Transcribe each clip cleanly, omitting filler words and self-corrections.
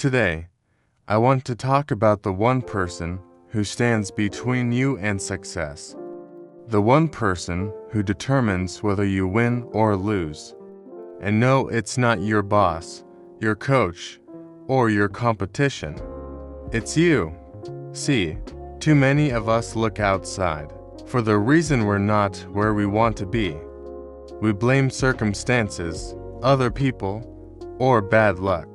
Today, I want to talk about the one person who stands between you and success. The one person who determines whether you win or lose. And no, it's not your boss, your coach, or your competition. It's you. See, too many of us look outside for the reason we're not where we want to be. We blame circumstances, other people, or bad luck.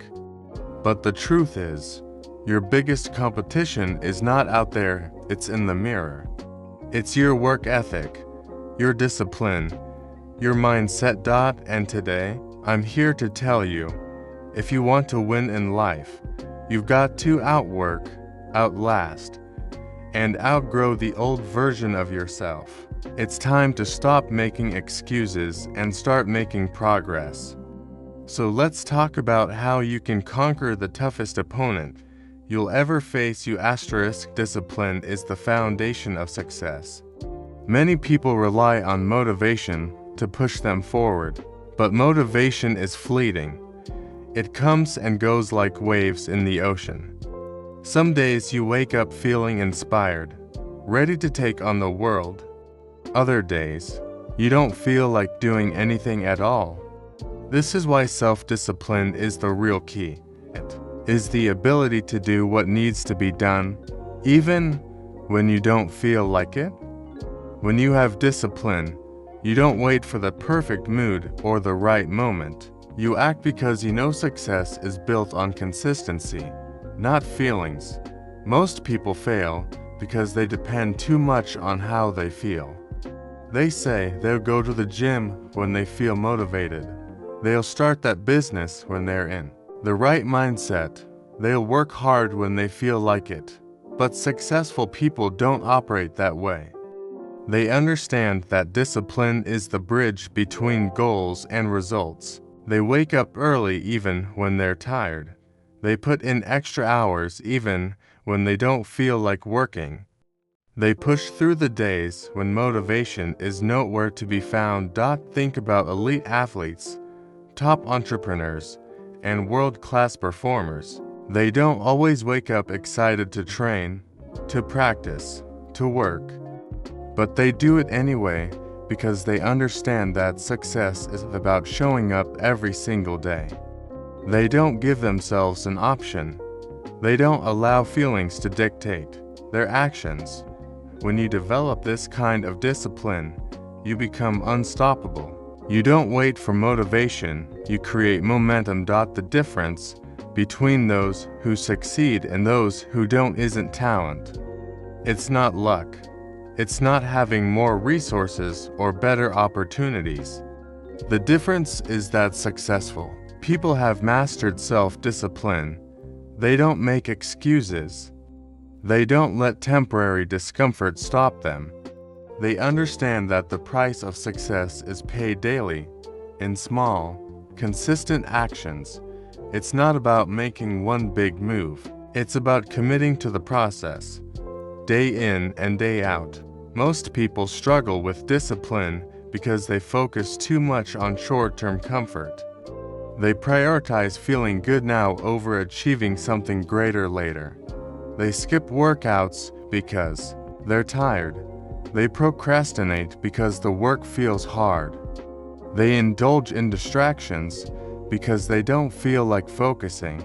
But the truth is, your biggest competition is not out there, it's in the mirror. It's your work ethic, your discipline, your mindset. And today, I'm here to tell you, if you want to win in life, you've got to outwork, outlast, and outgrow the old version of yourself. It's time to stop making excuses and start making progress. So let's talk about how you can conquer the toughest opponent you'll ever face. Discipline is the foundation of success. Many people rely on motivation to push them forward, but motivation is fleeting. It comes and goes like waves in the ocean. Some days you wake up feeling inspired, ready to take on the world. Other days, you don't feel like doing anything at all. This is why self-discipline is the real key. It is the ability to do what needs to be done, even when you don't feel like it. When you have discipline, you don't wait for the perfect mood or the right moment. You act because you know success is built on consistency, not feelings. Most people fail because they depend too much on how they feel. They say they'll go to the gym when they feel motivated. They'll start that business when they're in the right mindset. They'll work hard when they feel like it. But successful people don't operate that way. They understand that discipline is the bridge between goals and results. They wake up early even when they're tired. They put in extra hours even when they don't feel like working. They push through the days when motivation is nowhere to be found. Think about elite athletes, top entrepreneurs, and world-class performers. They don't always wake up excited to train, to practice, to work. But they do it anyway because they understand that success is about showing up every single day. They don't give themselves an option. They don't allow feelings to dictate their actions. When you develop this kind of discipline, you become unstoppable. You don't wait for motivation, you create momentum. The difference between those who succeed and those who don't isn't talent. It's not luck. It's not having more resources or better opportunities. The difference is that successful people have mastered self-discipline. They don't make excuses. They don't let temporary discomfort stop them. They understand that the price of success is paid daily, in small, consistent actions. It's not about making one big move. It's about committing to the process, day in and day out. Most people struggle with discipline because they focus too much on short-term comfort. They prioritize feeling good now over achieving something greater later. They skip workouts because they're tired. They procrastinate because the work feels hard. They indulge in distractions because they don't feel like focusing.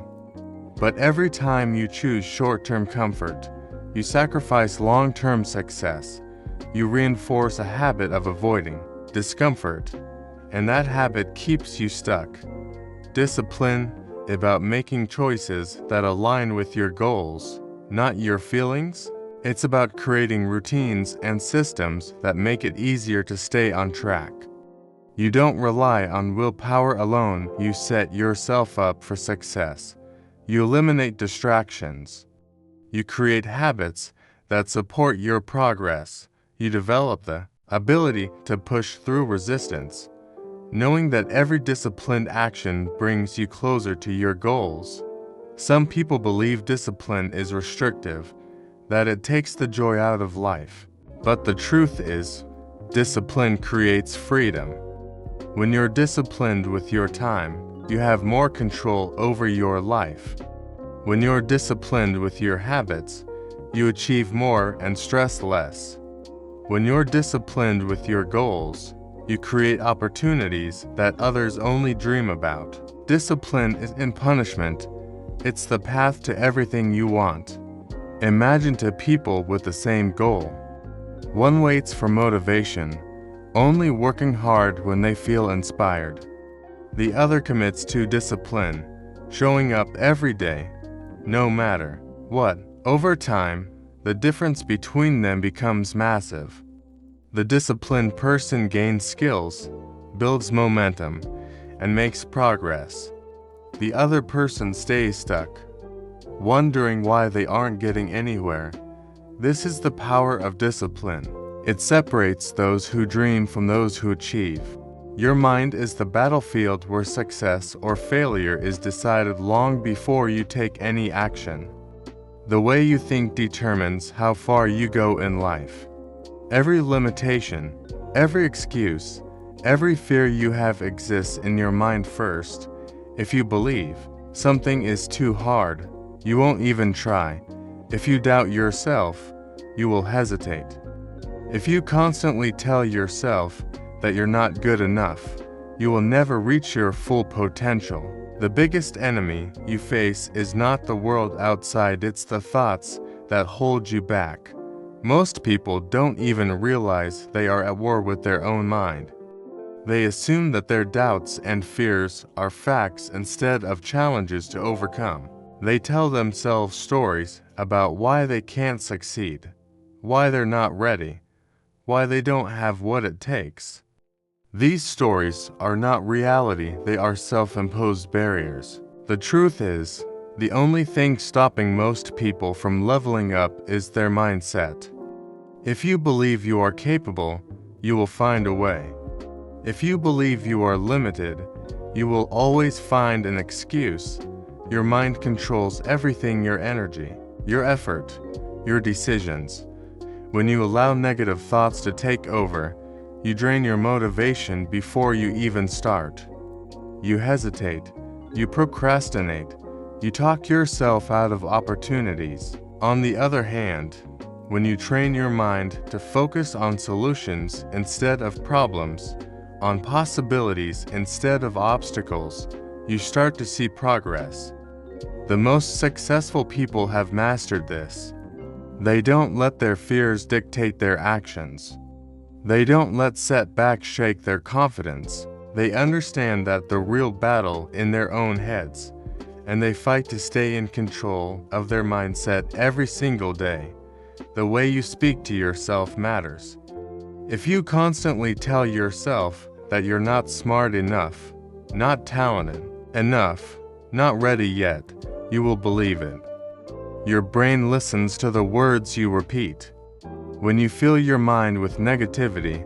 But every time you choose short-term comfort, you sacrifice long-term success. You reinforce a habit of avoiding discomfort, and that habit keeps you stuck. Discipline is about making choices that align with your goals, not your feelings. It's about creating routines and systems that make it easier to stay on track. You don't rely on willpower alone. You set yourself up for success. You eliminate distractions. You create habits that support your progress. You develop the ability to push through resistance, knowing that every disciplined action brings you closer to your goals. Some people believe discipline is restrictive, that it takes the joy out of life. But the truth is, discipline creates freedom. When you're disciplined with your time, you have more control over your life. When you're disciplined with your habits, you achieve more and stress less. When you're disciplined with your goals, you create opportunities that others only dream about. Discipline isn't punishment, it's the path to everything you want. Imagine two people with the same goal. One waits for motivation, only working hard when they feel inspired. The other commits to discipline, showing up every day, no matter what. Over time, the difference between them becomes massive. The disciplined person gains skills, builds momentum, and makes progress. The other person stays stuck, wondering why they aren't getting anywhere. This is the power of discipline. It separates those who dream from those who achieve. Your mind is the battlefield where success or failure is decided long before you take any action. The way you think determines how far you go in life. Every limitation, every excuse, every fear you have exists in your mind first. If you believe something is too hard, you won't even try. If you doubt yourself, you will hesitate. If you constantly tell yourself that you're not good enough, you will never reach your full potential. The biggest enemy you face is not the world outside, it's the thoughts that hold you back. Most people don't even realize they are at war with their own mind. They assume that their doubts and fears are facts instead of challenges to overcome. They tell themselves stories about why they can't succeed, why they're not ready, why they don't have what it takes. These stories are not reality, they are self-imposed barriers. The truth is, the only thing stopping most people from leveling up is their mindset. If you believe you are capable, you will find a way. If you believe you are limited, you will always find an excuse. Your mind controls everything: your energy, your effort, your decisions. When you allow negative thoughts to take over, you drain your motivation before you even start. You hesitate, you procrastinate, you talk yourself out of opportunities. On the other hand, when you train your mind to focus on solutions instead of problems, on possibilities instead of obstacles, you start to see progress. The most successful people have mastered this. They don't let their fears dictate their actions. They don't let setbacks shake their confidence. They understand that the real battle in their own heads, and they fight to stay in control of their mindset every single day. The way you speak to yourself matters. If you constantly tell yourself that you're not smart enough, not talented enough, not ready yet, you will believe it. Your brain listens to the words you repeat. When you fill your mind with negativity,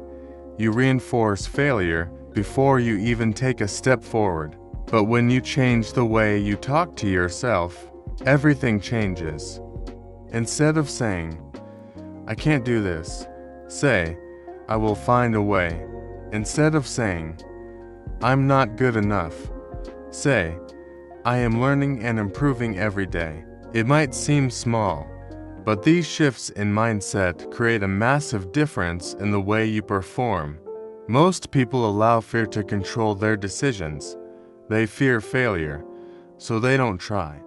you reinforce failure before you even take a step forward. But when you change the way you talk to yourself, everything changes. Instead of saying, "I can't do this," say, "I will find a way." Instead of saying, "I'm not good enough," say, "I am learning and improving every day." It might seem small, but these shifts in mindset create a massive difference in the way you perform. Most people allow fear to control their decisions. They fear failure, so they don't try.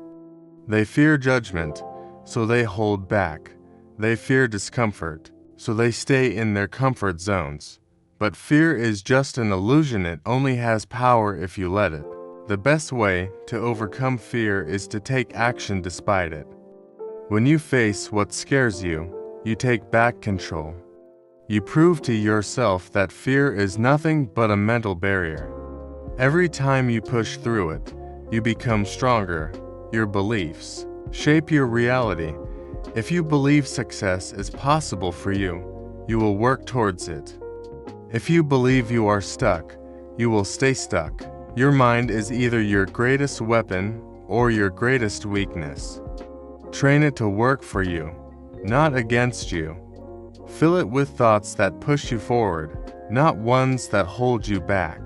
They fear judgment, so they hold back. They fear discomfort, so they stay in their comfort zones. But fear is just an illusion. It only has power if you let it. The best way to overcome fear is to take action despite it. When you face what scares you, you take back control. You prove to yourself that fear is nothing but a mental barrier. Every time you push through it, you become stronger. Your beliefs shape your reality. If you believe success is possible for you, you will work towards it. If you believe you are stuck, you will stay stuck. Your mind is either your greatest weapon or your greatest weakness. Train it to work for you, not against you. Fill it with thoughts that push you forward, not ones that hold you back.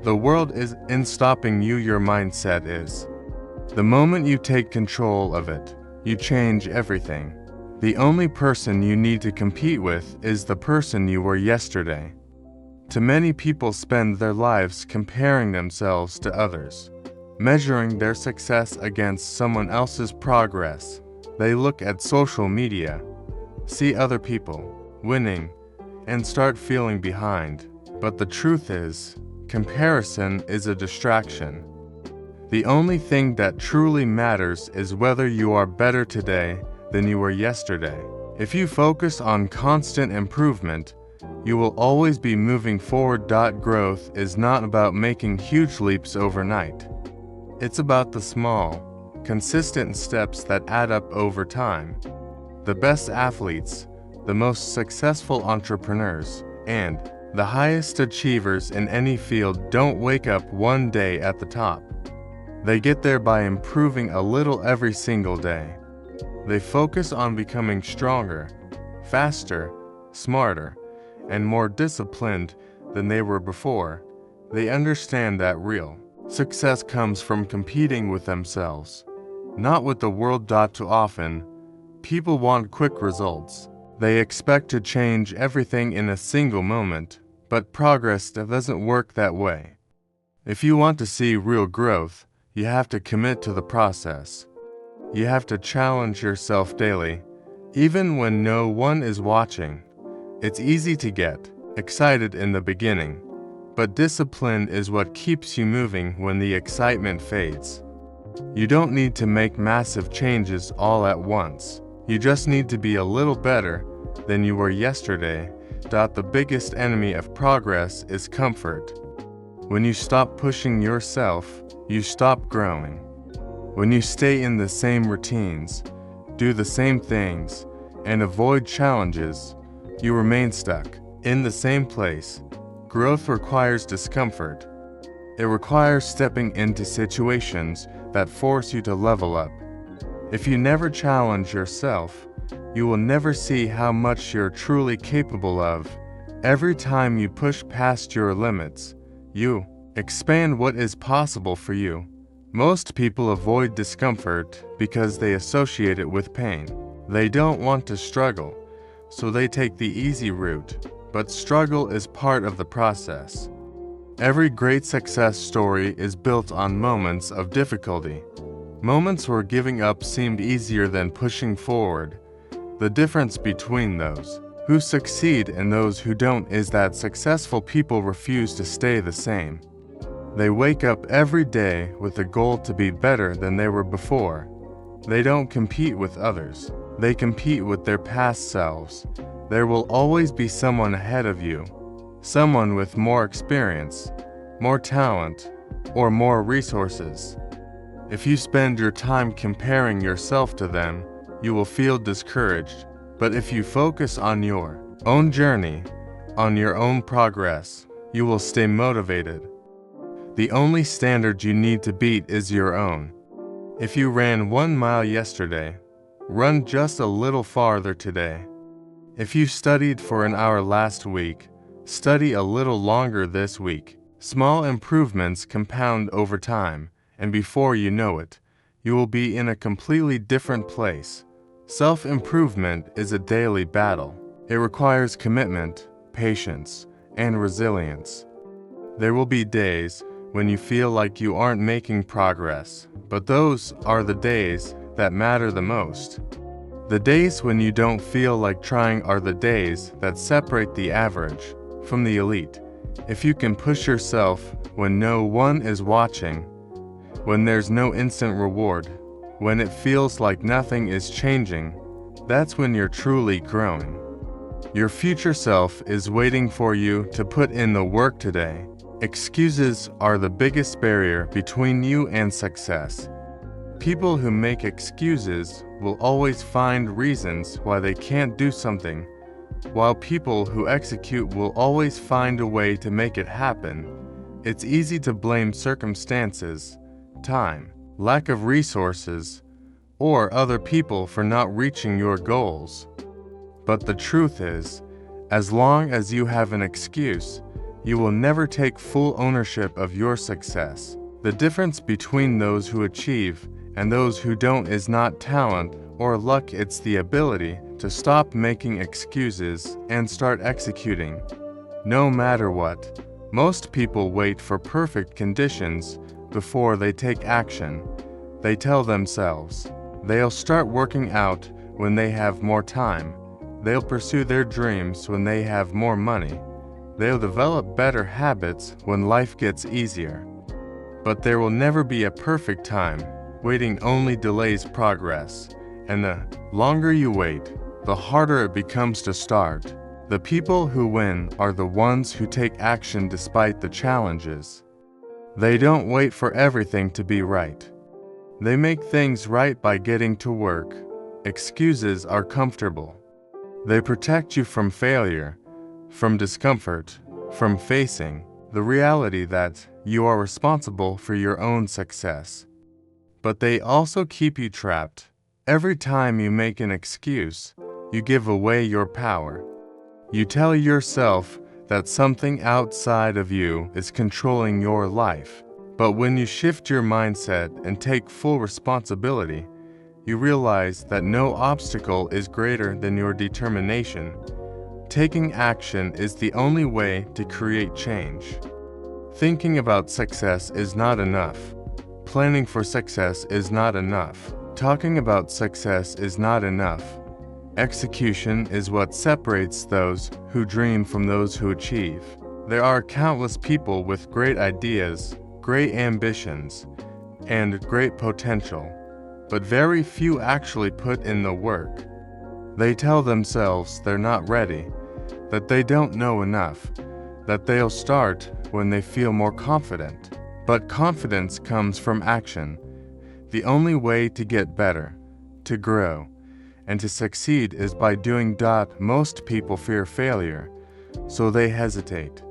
The world isn't stopping you, your mindset is. The moment you take control of it, you change everything. The only person you need to compete with is the person you were yesterday. Too many people spend their lives comparing themselves to others, measuring their success against someone else's progress. They look at social media, see other people winning, and start feeling behind. But the truth is, comparison is a distraction. The only thing that truly matters is whether you are better today than you were yesterday. If you focus on constant improvement, you will always be moving forward. Growth is not about making huge leaps overnight. It's about the small, consistent steps that add up over time. The best athletes, the most successful entrepreneurs, and the highest achievers in any field don't wake up one day at the top. They get there by improving a little every single day. They focus on becoming stronger, faster, smarter, and more disciplined than they were before. They understand that real success comes from competing with themselves, not with the world. Too often, people want quick results. They expect to change everything in a single moment, but progress doesn't work that way. If you want to see real growth, you have to commit to the process. You have to challenge yourself daily, even when no one is watching. It's easy to get excited in the beginning, but discipline is what keeps you moving when the excitement fades. You don't need to make massive changes all at once. You just need to be a little better than you were yesterday. The biggest enemy of progress is comfort. When you stop pushing yourself, you stop growing. When you stay in the same routines, do the same things, and avoid challenges, you remain stuck in the same place. Growth requires discomfort. It requires stepping into situations that force you to level up. If you never challenge yourself, you will never see how much you're truly capable of. Every time you push past your limits, you expand what is possible for you. Most people avoid discomfort because they associate it with pain. They don't want to struggle, so they take the easy route, but struggle is part of the process. Every great success story is built on moments of difficulty, moments where giving up seemed easier than pushing forward. The difference between those who succeed and those who don't is that successful people refuse to stay the same. They wake up every day with a goal to be better than they were before. They don't compete with others. They compete with their past selves. There will always be someone ahead of you, someone with more experience, more talent, or more resources. If you spend your time comparing yourself to them, you will feel discouraged. But if you focus on your own journey, on your own progress, you will stay motivated. The only standard you need to beat is your own. If you ran 1 mile yesterday, run just a little farther today. If you studied for an hour last week, study a little longer this week. Small improvements compound over time, and before you know it, you will be in a completely different place. Self-improvement is a daily battle. It requires commitment, patience, and resilience. There will be days when you feel like you aren't making progress, but those are the days that matter the most. The days when you don't feel like trying are the days that separate the average from the elite. If you can push yourself when no one is watching, when there's no instant reward, when it feels like nothing is changing, that's when you're truly growing. Your future self is waiting for you to put in the work today. Excuses are the biggest barrier between you and success. People who make excuses will always find reasons why they can't do something, while people who execute will always find a way to make it happen. It's easy to blame circumstances, time, lack of resources, or other people for not reaching your goals. But the truth is, as long as you have an excuse, you will never take full ownership of your success. The difference between those who achieve and those who don't is not talent or luck, it's the ability to stop making excuses and start executing. No matter what, most people wait for perfect conditions before they take action. They tell themselves they'll start working out when they have more time. They'll pursue their dreams when they have more money. They'll develop better habits when life gets easier. But there will never be a perfect time. Waiting only delays progress. And the longer you wait, the harder it becomes to start. The people who win are the ones who take action despite the challenges. They don't wait for everything to be right. They make things right by getting to work. Excuses are comfortable. They protect you from failure, from discomfort, from facing the reality that you are responsible for your own success. But they also keep you trapped. Every time you make an excuse, you give away your power. You tell yourself that something outside of you is controlling your life. But when you shift your mindset and take full responsibility, you realize that no obstacle is greater than your determination. Taking action is the only way to create change. Thinking about success is not enough. Planning for success is not enough. Talking about success is not enough. Execution is what separates those who dream from those who achieve. There are countless people with great ideas, great ambitions, and great potential, but very few actually put in the work. They tell themselves they're not ready, that they don't know enough, that they'll start when they feel more confident. But confidence comes from action. The only way to get better, to grow, and to succeed is by doing. Most people fear failure, so they hesitate.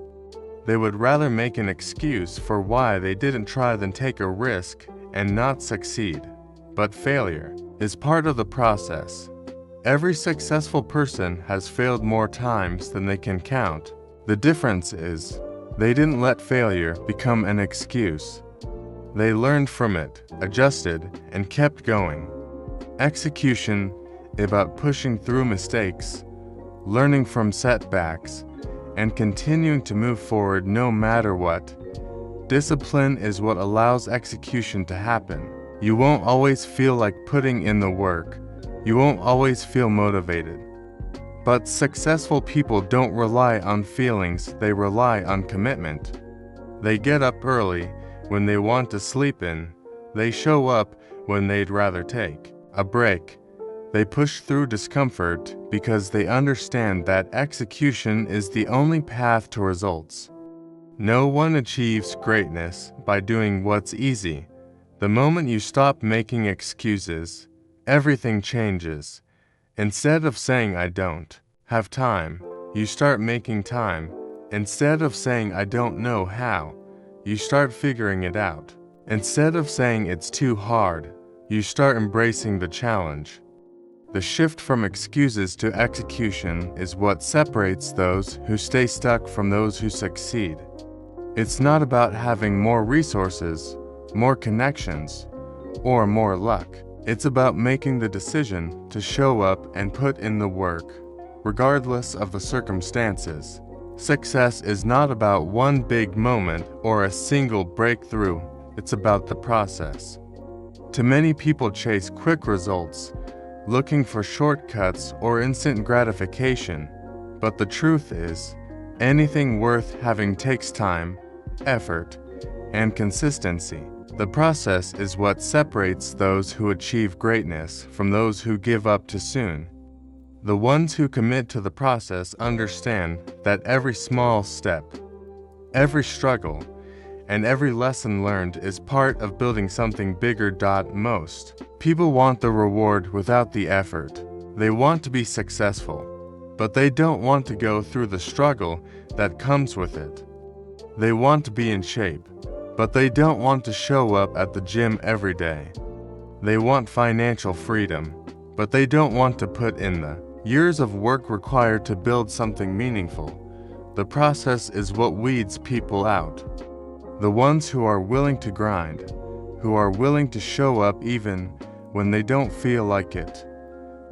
They would rather make an excuse for why they didn't try than take a risk and not succeed. But failure is part of the process. Every successful person has failed more times than they can count. The difference is, they didn't let failure become an excuse. They learned from it, adjusted, and kept going. Execution is about pushing through mistakes, learning from setbacks, and continuing to move forward no matter what. Discipline is what allows execution to happen. You won't always feel like putting in the work. You won't always feel motivated. But successful people don't rely on feelings, they rely on commitment. They get up early when they want to sleep in. They show up when they'd rather take a break. They push through discomfort because they understand that execution is the only path to results. No one achieves greatness by doing what's easy. The moment you stop making excuses, everything changes. Instead of saying I don't have time, you start making time. Instead of saying I don't know how, you start figuring it out. Instead of saying it's too hard, you start embracing the challenge. The shift from excuses to execution is what separates those who stay stuck from those who succeed. It's not about having more resources, more connections, or more luck. It's about making the decision to show up and put in the work, regardless of the circumstances. Success is not about one big moment or a single breakthrough. It's about the process. Too many people chase quick results, looking for shortcuts or instant gratification. But the truth is, anything worth having takes time, effort, and consistency. The process is what separates those who achieve greatness from those who give up too soon. The ones who commit to the process understand that every small step, every struggle, and every lesson learned is part of building something bigger. Most people want the reward without the effort. They want to be successful, but they don't want to go through the struggle that comes with it. They want to be in shape, but they don't want to show up at the gym every day. They want financial freedom, but they don't want to put in the years of work required to build something meaningful. The process is what weeds people out. The ones who are willing to grind, who are willing to show up even when they don't feel like it,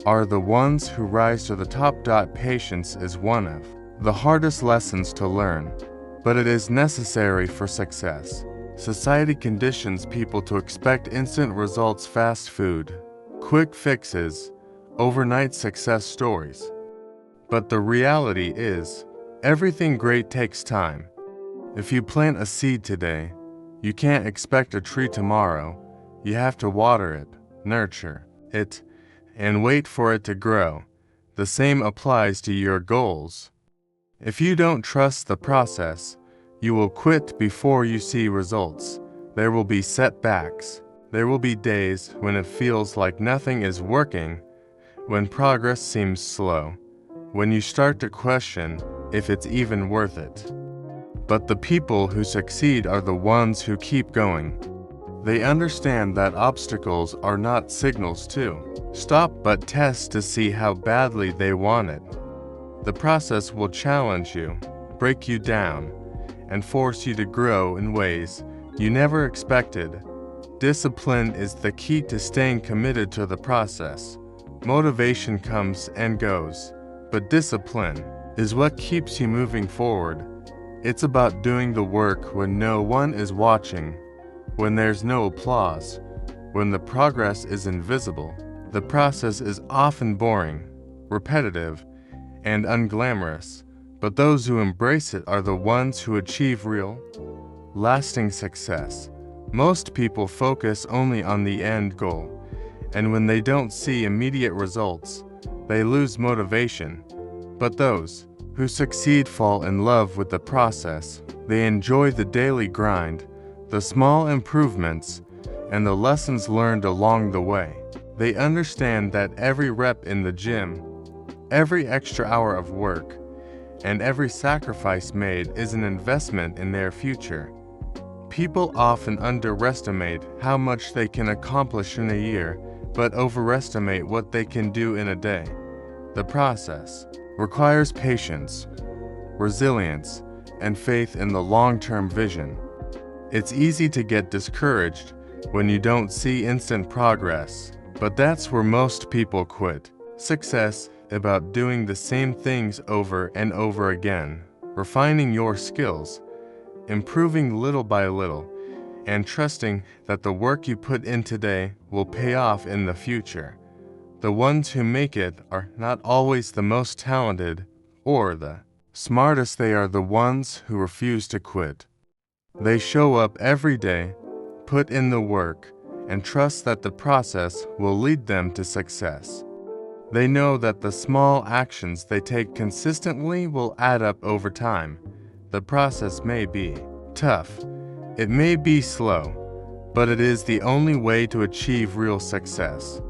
are the ones who rise to the top. Patience is one of the hardest lessons to learn, but it is necessary for success. Society conditions people to expect instant results, fast food, quick fixes, overnight success stories. But the reality is, everything great takes time. If you plant a seed today, you can't expect a tree tomorrow. You have to water it, nurture it, and wait for it to grow. The same applies to your goals. If you don't trust the process, you will quit before you see results. There will be setbacks. There will be days when it feels like nothing is working, when progress seems slow, when you start to question if it's even worth it. But the people who succeed are the ones who keep going. They understand that obstacles are not signals to stop but tests to see how badly they want it. The process will challenge you, break you down, and force you to grow in ways you never expected. Discipline is the key to staying committed to the process. Motivation comes and goes, but discipline is what keeps you moving forward. It's about doing the work when no one is watching, when there's no applause, when the progress is invisible. The process is often boring, repetitive, and unglamorous, but those who embrace it are the ones who achieve real, lasting success. Most people focus only on the end goal, and when they don't see immediate results, they lose motivation. But those who succeed fall in love with the process. They enjoy the daily grind, the small improvements, and the lessons learned along the way. They understand that every rep in the gym, every extra hour of work, and every sacrifice made is an investment in their future. People often underestimate how much they can accomplish in a year, but overestimate what they can do in a day. The process requires patience, resilience, and faith in the long-term vision. It's easy to get discouraged when you don't see instant progress, but that's where most people quit. Success is about doing the same things over and over again, refining your skills, improving little by little, and trusting that the work you put in today will pay off in the future. The ones who make it are not always the most talented or the smartest. They are the ones who refuse to quit. They show up every day, put in the work, and trust that the process will lead them to success. They know that the small actions they take consistently will add up over time. The process may be tough, it may be slow, but it is the only way to achieve real success.